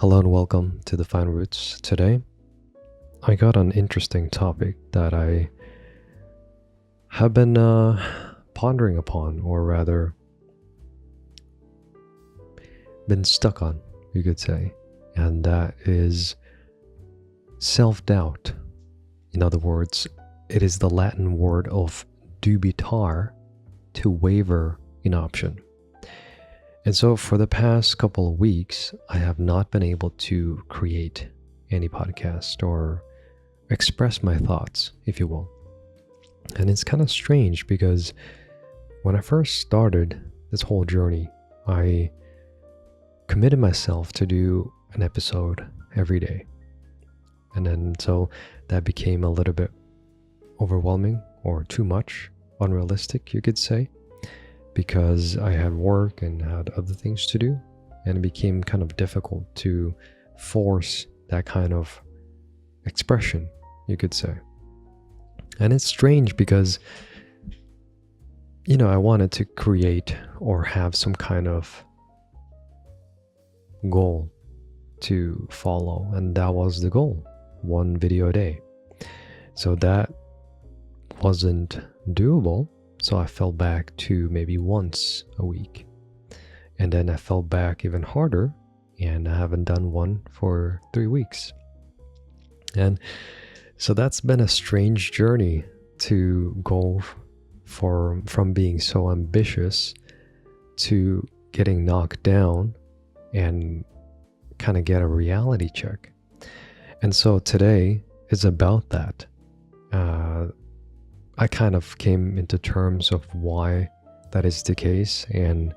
Hello and welcome to the Fine Roots. Today, I got an interesting topic that I have been pondering upon, or rather, been stuck on, you could say, and that is self doubt. In other words, it is the Latin word of dubitar, to waver in option. And so, for the past couple of weeks, I have not been able to create any podcast or express my thoughts, if you will. And it's kind of strange because when I first started this whole journey, I committed myself to do an episode every day. And then so that became a little bit overwhelming or too much, unrealistic, you could say, because I had work and had other things to do. And it became kind of difficult to force that kind of expression, you could say. And it's strange because, I wanted to create or have some kind of goal to follow. And that was the goal, one video a day. So that wasn't doable. So I fell back to maybe once a week. And then I fell back even harder, and I haven't done one for 3 weeks. And so that's been a strange journey to go from being so ambitious to getting knocked down and kind of get a reality check. And so today is about that. I kind of came into terms of why that is the case and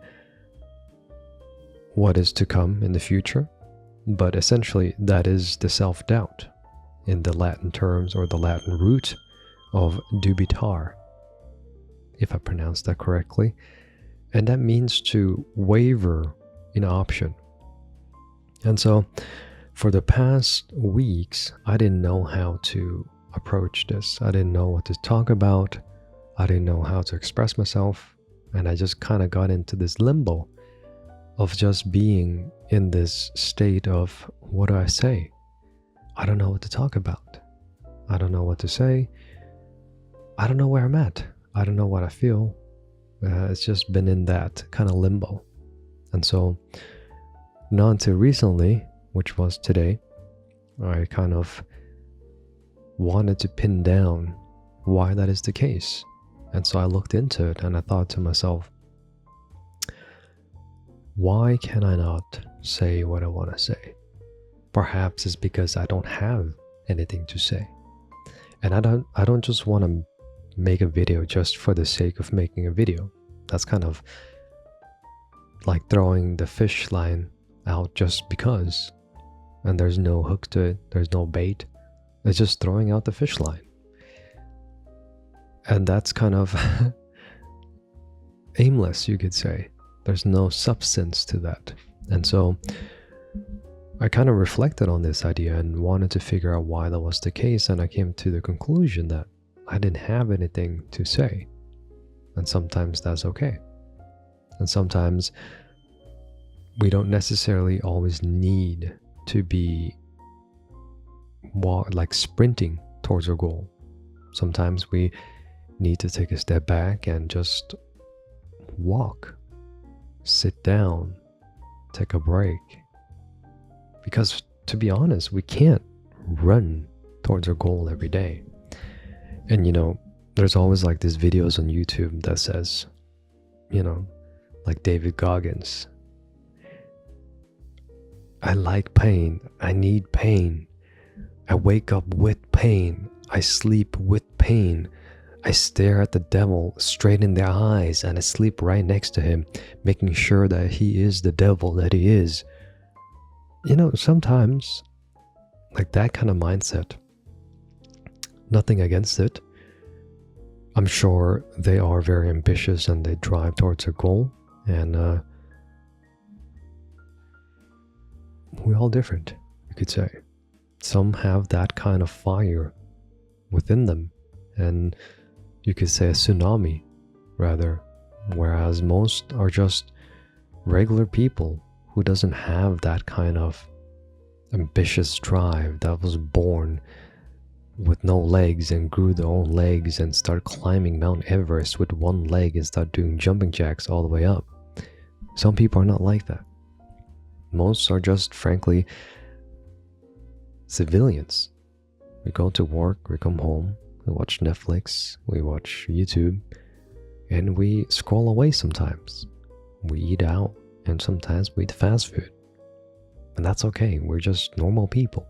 what is to come in the future. But essentially, that is the self-doubt in the Latin terms, or the Latin root of dubitar, if I pronounced that correctly. And that means to waver in option. And so for the past weeks, I didn't know how to approach this. I didn't know what to talk about. I didn't know how to express myself. And I just kind of got into this limbo of just being in this state of, what do I say? I don't know what to talk about. I don't know what to say. I don't know where I'm at. I don't know what I feel. It's just been in that kind of limbo. And so, not until recently, which was today, I kind of wanted to pin down why that is the case. And so I looked into it and I thought to myself, why can I not say what I want to say? Perhaps it's because I don't have anything to say. And I don't just want to make a video just for the sake of making a video. That's kind of like throwing the fish line out just because. And there's no hook to it, there's no bait. It's just throwing out the fish line. And that's kind of aimless, you could say. There's no substance to that. And so I kind of reflected on this idea and wanted to figure out why that was the case. And I came to the conclusion that I didn't have anything to say. And sometimes that's okay. And sometimes we don't necessarily always need to be like sprinting towards our goal. Sometimes we need to take a step back and just walk, sit down, take a break. Because to be honest, we can't run towards our goal every day. And there's always like these videos on YouTube that says, like David Goggins, I like pain, I need pain. I wake up with pain. I sleep with pain. I stare at the devil straight in the eyes and I sleep right next to him, making sure that he is the devil that he is. Sometimes, like that kind of mindset, nothing against it. I'm sure they are very ambitious and they drive towards a goal. And we're all different, you could say. Some have that kind of fire within them, and you could say a tsunami, rather, whereas most are just regular people who doesn't have that kind of ambitious drive that was born with no legs and grew their own legs and start climbing Mount Everest with one leg and start doing jumping jacks all the way up. Some people are not like that. Most are just, frankly, civilians. We go to work, we come home, we watch Netflix, we watch YouTube, and we scroll away sometimes. We eat out, and sometimes we eat fast food. And that's okay, we're just normal people.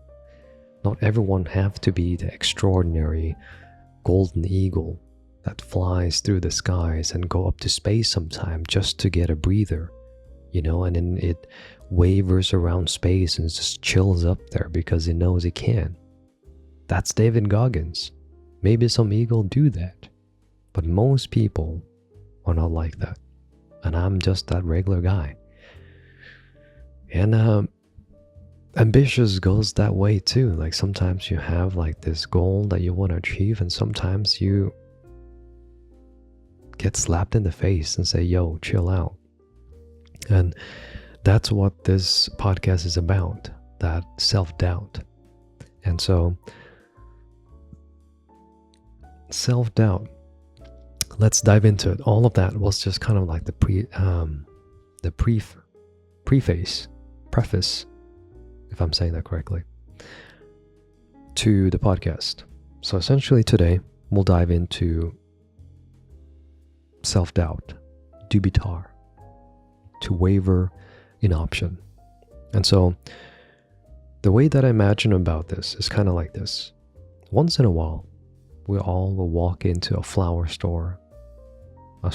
Not everyone have to be the extraordinary golden eagle that flies through the skies and go up to space sometime just to get a breather, and then it wavers around space and just chills up there because it knows it can. That's David Goggins. Maybe some eagle do that, but most people are not like that. And I'm just that regular guy. And ambitious goes that way too. Like sometimes you have like this goal that you want to achieve, and sometimes you get slapped in the face and say, yo, chill out. And that's what this podcast is about, that self-doubt. And so self-doubt, let's dive into it. All of that was just kind of like the preface, if I'm saying that correctly, to the podcast. So essentially today, we'll dive into self-doubt, dubitar, to waver in option. And so the way that I imagine about this is kind of like this. Once in a while, we all will walk into a flower store, a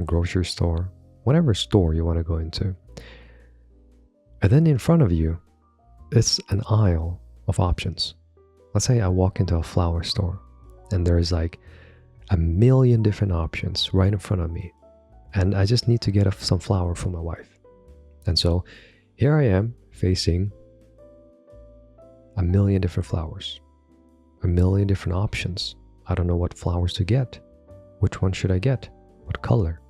grocery store, whatever store you want to go into. And then in front of you, it's an aisle of options. Let's say I walk into a flower store and there's like a million different options right in front of me. And I just need to get some flower for my wife. And so here I am facing a million different flowers, a million different options. I don't know what flowers to get. Which one should I get? What color?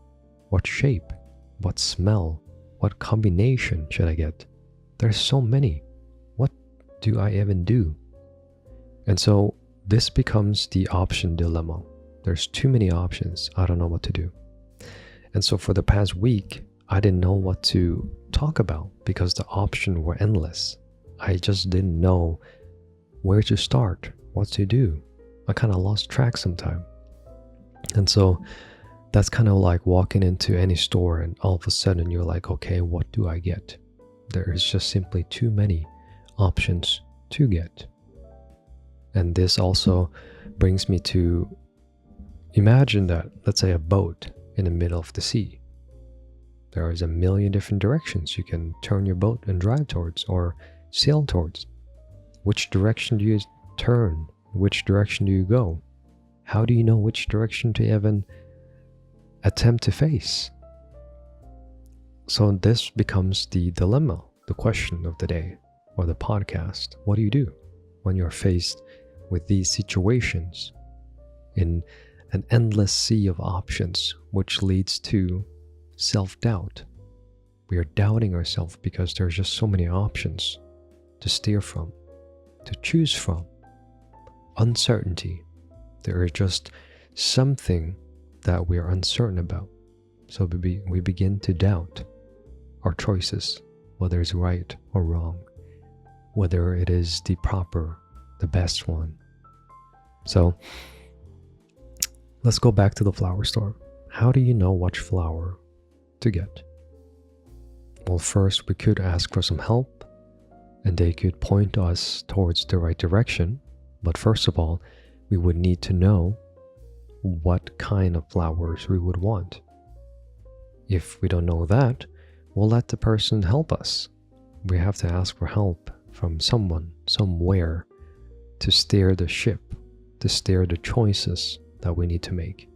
What shape? What smell? What combination should I get? There's so many. What do I even do? And so this becomes the option dilemma. There's too many options. I don't know what to do. And so for the past week, I didn't know what to talk about because the options were endless. I just didn't know where to start, what to do. I kind of lost track sometime. And so that's kind of like walking into any store and all of a sudden you're like, okay, what do I get? There is just simply too many options to get. And this also brings me to imagine that, let's say, a boat in the middle of the sea. There is a million different directions you can turn your boat and drive towards or sail towards. Which direction do you turn? Which direction do you go? How do you know which direction to even attempt to face? So this becomes the dilemma, the question of the day or the podcast. What do you do when you're faced with these situations in an endless sea of options, which leads to self-doubt? We are doubting ourselves because there's just so many options to steer from, to choose from. Uncertainty. There is just something that we are uncertain about. So we begin to doubt our choices, whether it's right or wrong, whether it is the proper, the best one. So let's go back to the flower store. How do you know which flower to get? Well, first we could ask for some help and they could point us towards the right direction. But first of all, we would need to know what kind of flowers we would want. If we don't know that, we'll let the person help us. We have to ask for help from someone, somewhere, to steer the ship, to steer the choices that we need to make.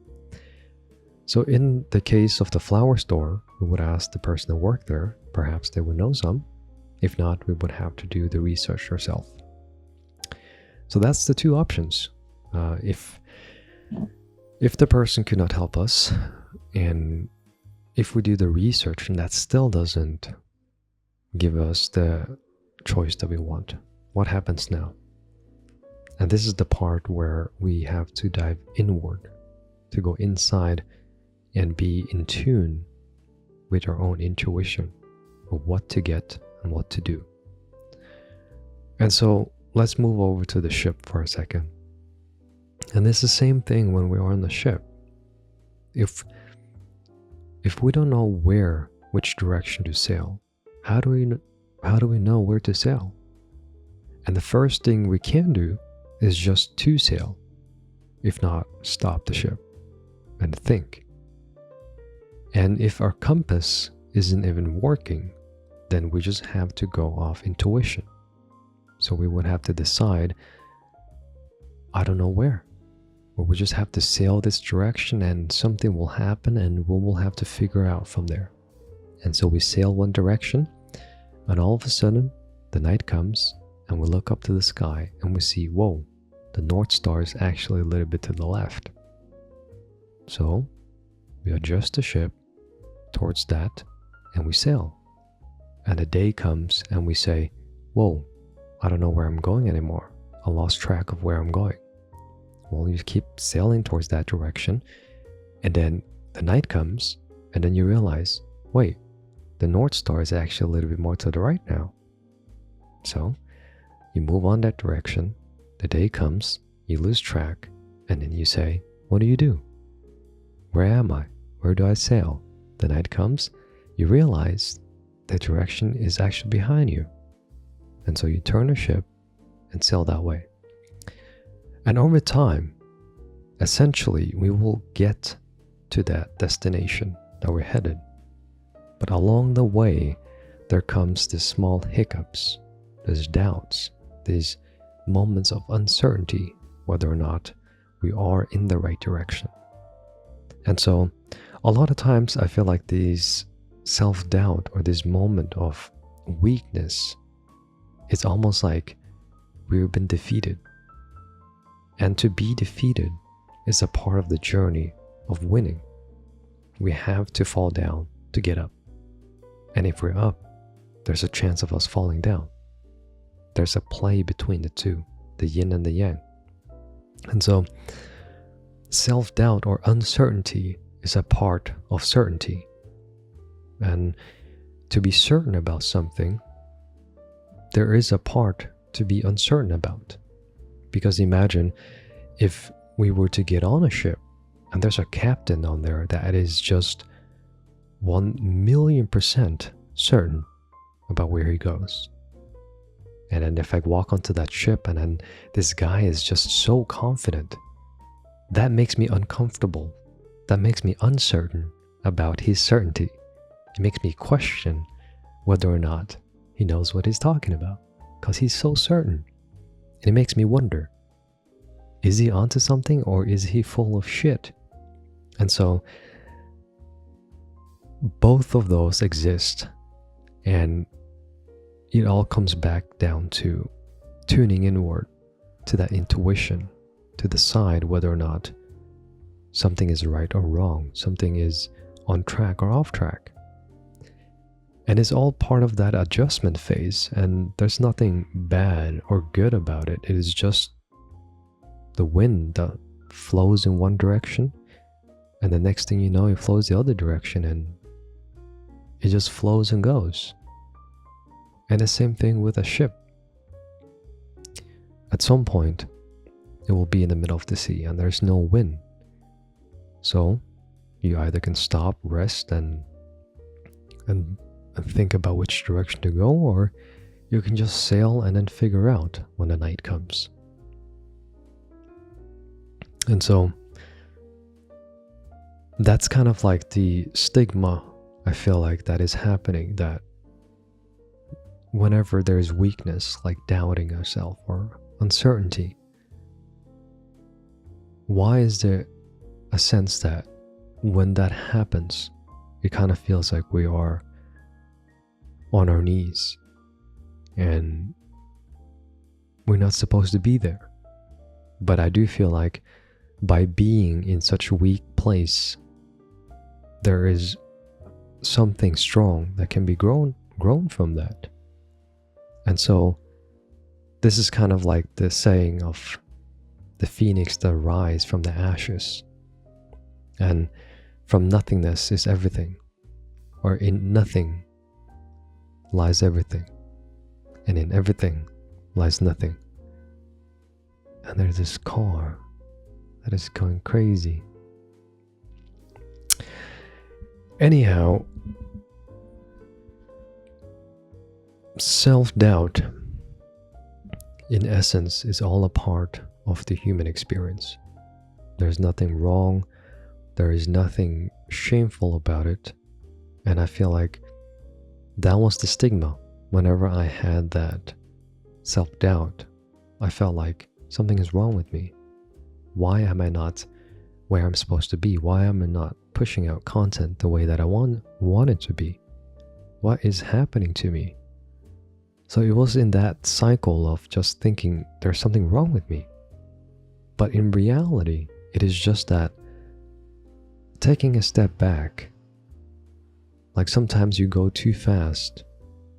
So in the case of the flower store, we would ask the person that worked there. Perhaps they would know some. If not, we would have to do the research ourselves. So that's the two options. If the person could not help us, and if we do the research and that still doesn't give us the choice that we want. What happens now? And this is the part where we have to dive inward, to go inside and be in tune with our own intuition of what to get and what to do. And so let's move over to the ship for a second. And it's the same thing when we are on the ship. If we don't know which direction to sail, how do we know where to sail? And the first thing we can do is just to sail. If not, stop the ship and think. And if our compass isn't even working, then we just have to go off intuition. So we would have to decide, I don't know where. Or we just have to sail this direction and something will happen and we will have to figure out from there. And so we sail one direction and all of a sudden the night comes and we look up to the sky and we see, whoa, the North Star is actually a little bit to the left. So we adjust the ship towards that and we sail. And the day comes and we say, whoa, I don't know where I'm going anymore. I lost track of where I'm going. Well, you keep sailing towards that direction and then the night comes and then you realize, wait, the North Star is actually a little bit more to the right now. So you move on that direction, the day comes, you lose track, and then you say, what do? Where am I? Where do I sail? The night comes, you realize the direction is actually behind you. And so you turn the ship and sail that way. And over time, essentially, we will get to that destination that we're headed. But along the way, there comes these small hiccups, these doubts, these moments of uncertainty, whether or not we are in the right direction. And so, a lot of times I feel like these self-doubt or this moment of weakness, it's almost like we've been defeated. And to be defeated is a part of the journey of winning. We have to fall down to get up. And if we're up, there's a chance of us falling down. There's a play between the two, the yin and the yang. And so, self-doubt or uncertainty is a part of certainty. And to be certain about something, there is a part to be uncertain about. Because imagine if we were to get on a ship and there's a captain on there that is just 1,000,000% certain about where he goes. And then if I walk onto that ship and then this guy is just so confident, that makes me uncomfortable. That makes me uncertain about his certainty. It makes me question whether or not he knows what he's talking about because he's so certain. And it makes me wonder, is he onto something or is he full of shit? And so both of those exist, and it all comes back down to tuning inward, to that intuition, to decide whether or not something is right or wrong, something is on track or off track. And it's all part of that adjustment phase, and there's nothing bad or good about it. It is just the wind that flows in one direction, and the next thing you know, it flows the other direction, and it just flows and goes. And the same thing with a ship. At some point, it will be in the middle of the sea, and there's no wind. So, you either can stop, rest, and think about which direction to go, or you can just sail and then figure out when the night comes. And so that's kind of like the stigma I feel like that is happening, that whenever there's weakness like doubting yourself or uncertainty, why is there a sense that when that happens, it kind of feels like we are on our knees and we're not supposed to be there? But I do feel like by being in such a weak place, there is something strong that can be grown from that. And so this is kind of like the saying of the phoenix that rise from the ashes. And from nothingness is everything, or in nothing lies everything, and in everything lies nothing. And there's this car that is going crazy. Anyhow, self-doubt, in essence, is all a part of the human experience. There's nothing wrong, there is nothing shameful about it, and I feel like that was the stigma. Whenever I had that self-doubt, I felt like something is wrong with me. Why am I not where I'm supposed to be? Why am I not pushing out content the way that I want it to be? What is happening to me? So it was in that cycle of just thinking there's something wrong with me. But in reality, it is just that taking a step back, like sometimes you go too fast,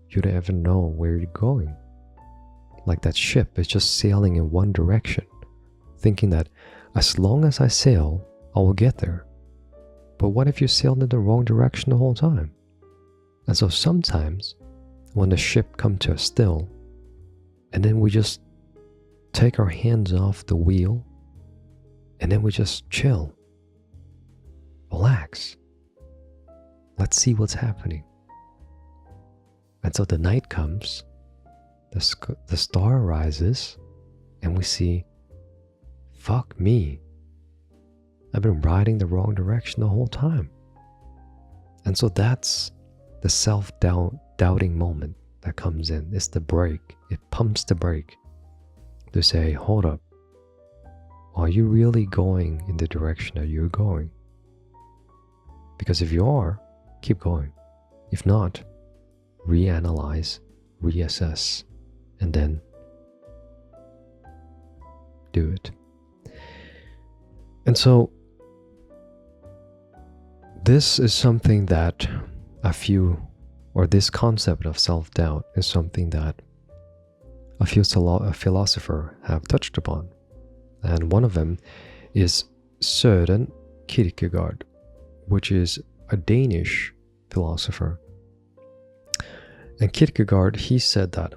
you don't even know where you're going. Like that ship is just sailing in one direction, thinking that as long as I sail, I will get there. But what if you sailed in the wrong direction the whole time? And so sometimes when the ship comes to a still, and then we just take our hands off the wheel, and then we just chill, relax, let's see what's happening. And so the night comes, the star rises, and we see, fuck me, I've been riding the wrong direction the whole time. And so that's the self-doubting moment that comes in. It's the brake. It pumps the brake to say, hold up, are you really going in the direction that you're going? Because if you are, keep going. If not, reanalyze, reassess, and then do it. And so this is something that this concept of self-doubt is something that a few philosophers have touched upon. And one of them is Søren Kierkegaard, which is a Danish philosopher. And Kierkegaard, he said that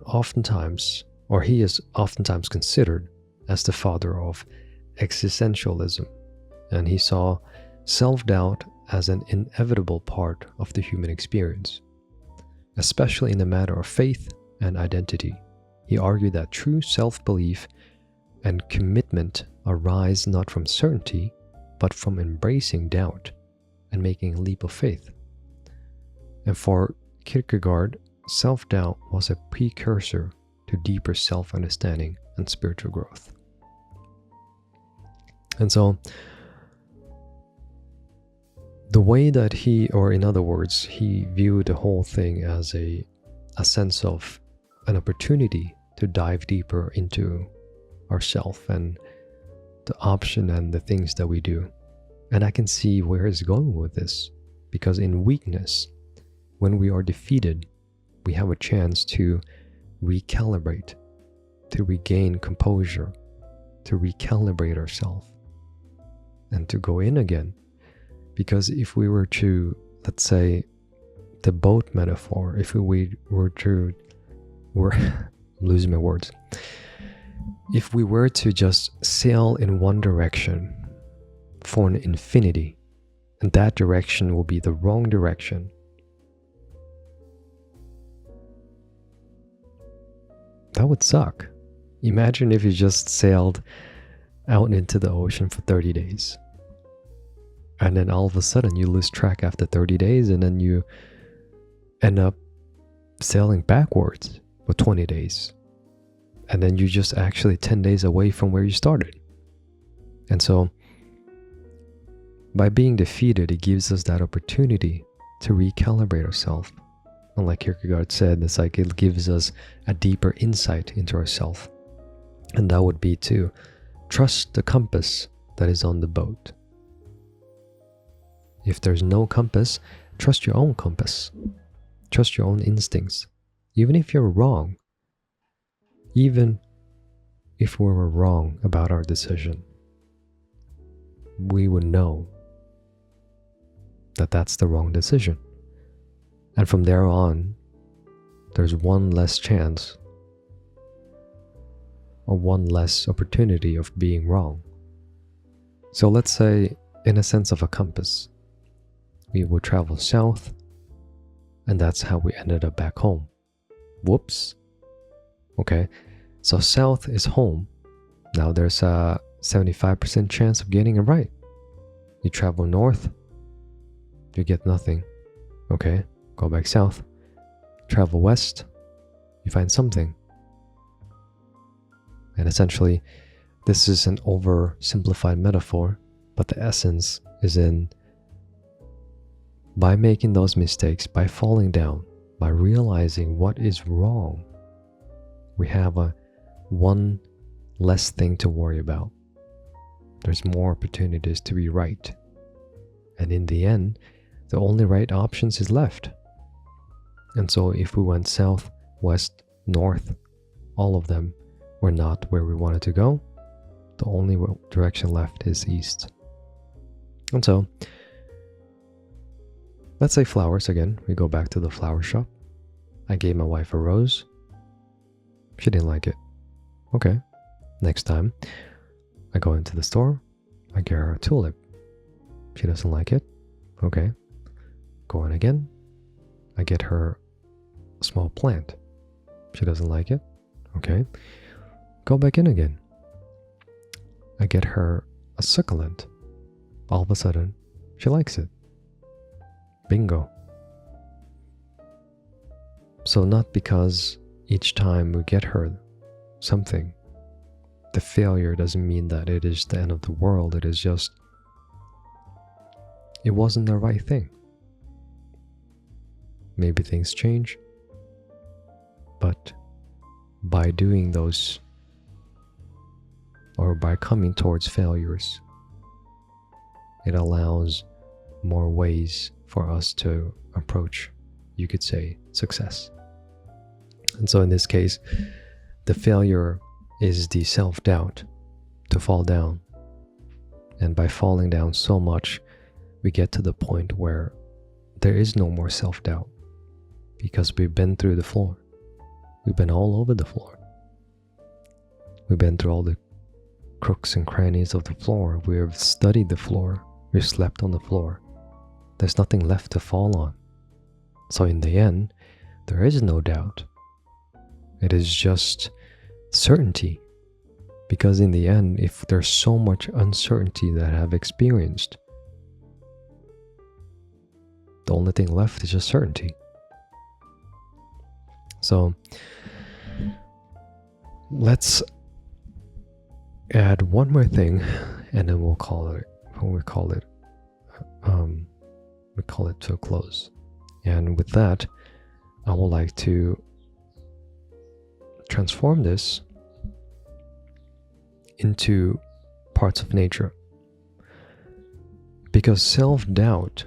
he is oftentimes considered as the father of existentialism. And he saw self-doubt as an inevitable part of the human experience, especially in the matter of faith and identity. He argued that true self-belief and commitment arise not from certainty, but from embracing doubt and making a leap of faith. And for Kierkegaard, self-doubt was a precursor to deeper self-understanding and spiritual growth. And so, the way that he viewed the whole thing as a sense of an opportunity to dive deeper into ourself and the option and the things that we do. And I can see where he's going with this, because in weakness, when we are defeated, we have a chance to recalibrate, to regain composure, to recalibrate ourselves, and to go in again. Because if we were to, let's say, the boat metaphor, if we were to, I'm losing my words. If we were to just sail in one direction for an infinity, and that direction will be the wrong direction, that would suck. Imagine if you just sailed out into the ocean for 30 days. And then all of a sudden you lose track after 30 days, and then you end up sailing backwards for 20 days. And then you're just actually 10 days away from where you started. And so, by being defeated, it gives us that opportunity to recalibrate ourselves. And like Kierkegaard said, it's like it gives us a deeper insight into ourselves. And that would be to trust the compass that is on the boat. If there's no compass, trust your own compass. Trust your own instincts. Even if you're wrong, even if we were wrong about our decision, we would know that that's the wrong decision. And from there on, there's one less chance or one less opportunity of being wrong. So let's say, in a sense of a compass, we would travel south, and that's how we ended up back home. Whoops. Okay, so south is home. Now there's a 75% chance of getting it right. You travel north, you get nothing. Okay, go back south. Travel west, you find something. And essentially, this is an oversimplified metaphor, but the essence is in, by making those mistakes, by falling down, by realizing what is wrong, we have one less thing to worry about. There's more opportunities to be right. And in the end, the only right options is left. And so if we went south, west, north, all of them were not where we wanted to go. The only direction left is east. And so, let's say flowers again. We go back to the flower shop. I gave my wife a rose. She didn't like it. Okay. Next time, I go into the store. I get her a tulip. She doesn't like it. Okay. Go in again. I get her a small plant. She doesn't like it. Okay. Go back in again. I get her a succulent. All of a sudden, she likes it. Bingo. So not because each time we get her something, the failure doesn't mean that it is the end of the world. It is just, it wasn't the right thing. Maybe things change, but by doing those, or by coming towards failures, it allows more ways for us to approach, you could say, success. And so in this case, the failure is the self-doubt to fall down. And by falling down so much, we get to the point where there is no more self-doubt, because we've been through the floor. We've been all over the floor. We've been through all the crooks and crannies of the floor. We've studied the floor. We've slept on the floor. There's nothing left to fall on. So in the end, there is no doubt. It is just certainty. Because in the end, if there's so much uncertainty that I've experienced, the only thing left is just certainty. So let's add one more thing, and then we call it to a close. And with that, I would like to transform this into parts of nature, because self-doubt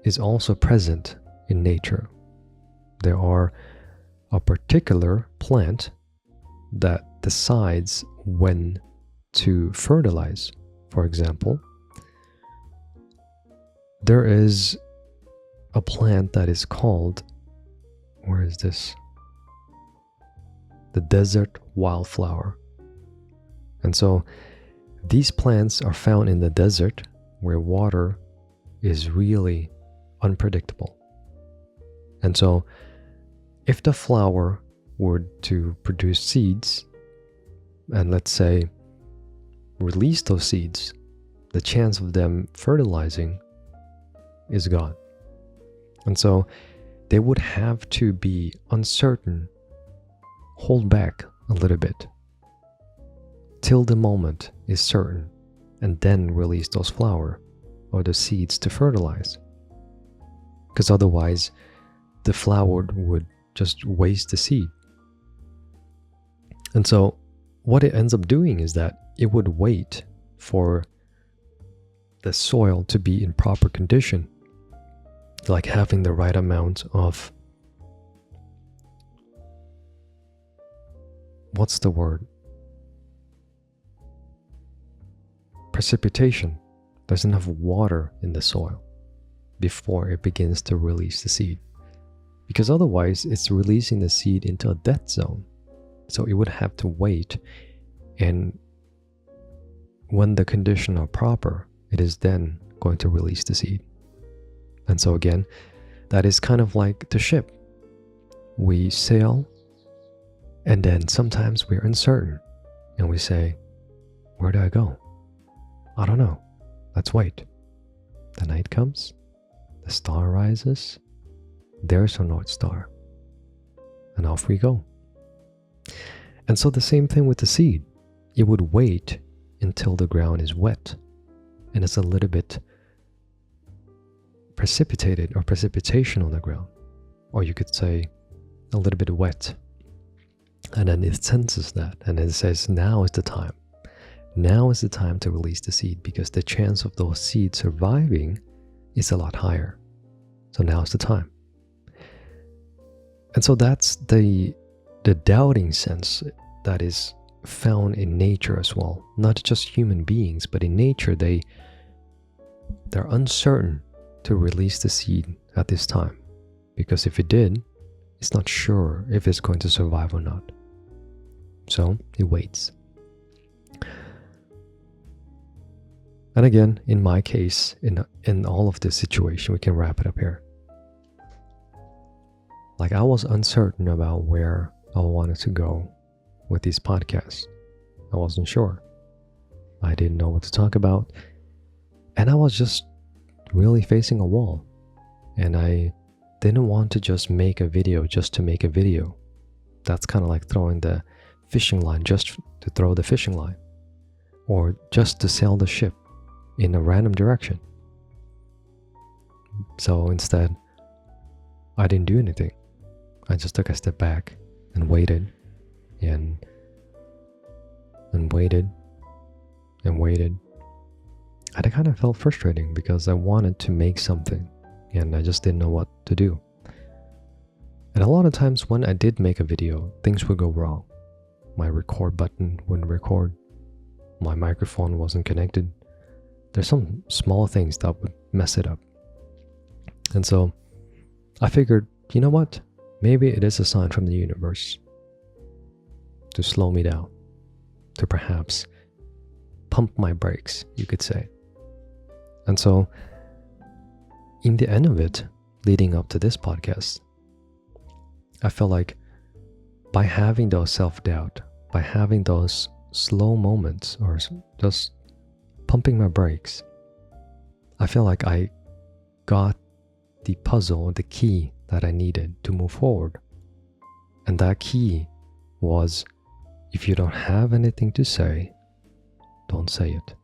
is also present in nature. There are a particular plant that decides when to fertilize. For example, there is a plant that is called, where is this? The desert wildflower. And so these plants are found in the desert where water is really unpredictable. And so if the flower were to produce seeds, and let's say release those seeds, the chance of them fertilizing is gone. And so they would have to be uncertain, hold back a little bit till the moment is certain, and then release those flower or the seeds to fertilize. Because otherwise the flower would just waste the seed. And so what it ends up doing is that it would wait for the soil to be in proper condition, like having the right amount of what's the word? Precipitation. There's enough water in the soil before it begins to release the seed. Because otherwise, it's releasing the seed into a dead zone. So it would have to wait, and when the conditions are proper, it is then going to release the seed. And so again, that is kind of like the ship. We sail, and then sometimes we're uncertain, and we say, where do I go? I don't know. Let's wait. The night comes, the star rises, there's our North Star, and off we go. And so the same thing with the seed. It would wait until the ground is wet and it's a little bit precipitated or precipitation on the ground, or you could say a little bit wet, and then it senses that and it says, now is the time. Now is the time to release the seed, because the chance of those seeds surviving is a lot higher. So now is the time. And so that's the doubting sense that is found in nature as well. Not just human beings, but in nature, they're uncertain to release the seed at this time, because if it did, it's not sure if it's going to survive or not. So it waits. And again, in my case, in all of this situation, we can wrap it up here. Like, I was uncertain about where I wanted to go with these podcasts. I wasn't sure. I didn't know what to talk about. And I was just really facing a wall. And I didn't want to just make a video just to make a video. That's kind of like throwing the fishing line just to throw the fishing line, or just to sail the ship in a random direction. So instead, I didn't do anything. I just took a step back and waited and waited and waited. And it kind of felt frustrating because I wanted to make something and I just didn't know what to do. And a lot of times when I did make a video, things would go wrong. My record button wouldn't record. My microphone wasn't connected. There's some small things that would mess it up. And so I figured, you know what? Maybe it is a sign from the universe to slow me down, to perhaps pump my brakes, you could say. And so in the end of it, leading up to this podcast, I felt like by having those self-doubt, by having those slow moments or just pumping my brakes, I feel like I got the puzzle, the key that I needed to move forward. And that key was, if you don't have anything to say, don't say it.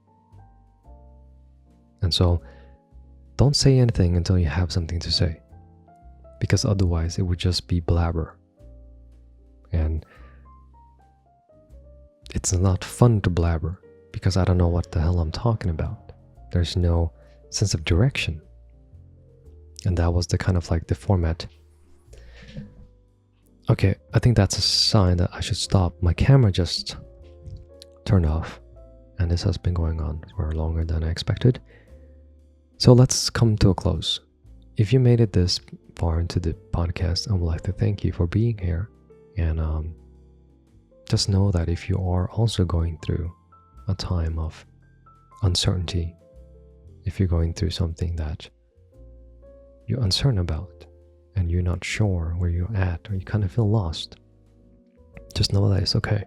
And so, don't say anything until you have something to say, because otherwise it would just be blabber. And it's not fun to blabber, because I don't know what the hell I'm talking about. There's no sense of direction. And that was the kind of like the format. Okay, I think that's a sign that I should stop. My camera just turned off, and this has been going on for longer than I expected. So let's come to a close. If you made it this far into the podcast, I would like to thank you for being here. And just know that if you are also going through a time of uncertainty, if you're going through something that you're uncertain about and you're not sure where you're at, or you kind of feel lost, just know that it's okay.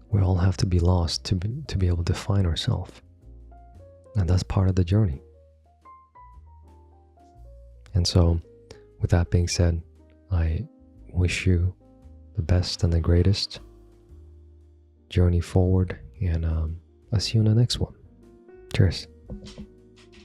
We all have to be lost to be able to find ourselves, and that's part of the journey. And so with that being said, I wish you the best and the greatest journey forward, and I'll see you in the next one. Cheers.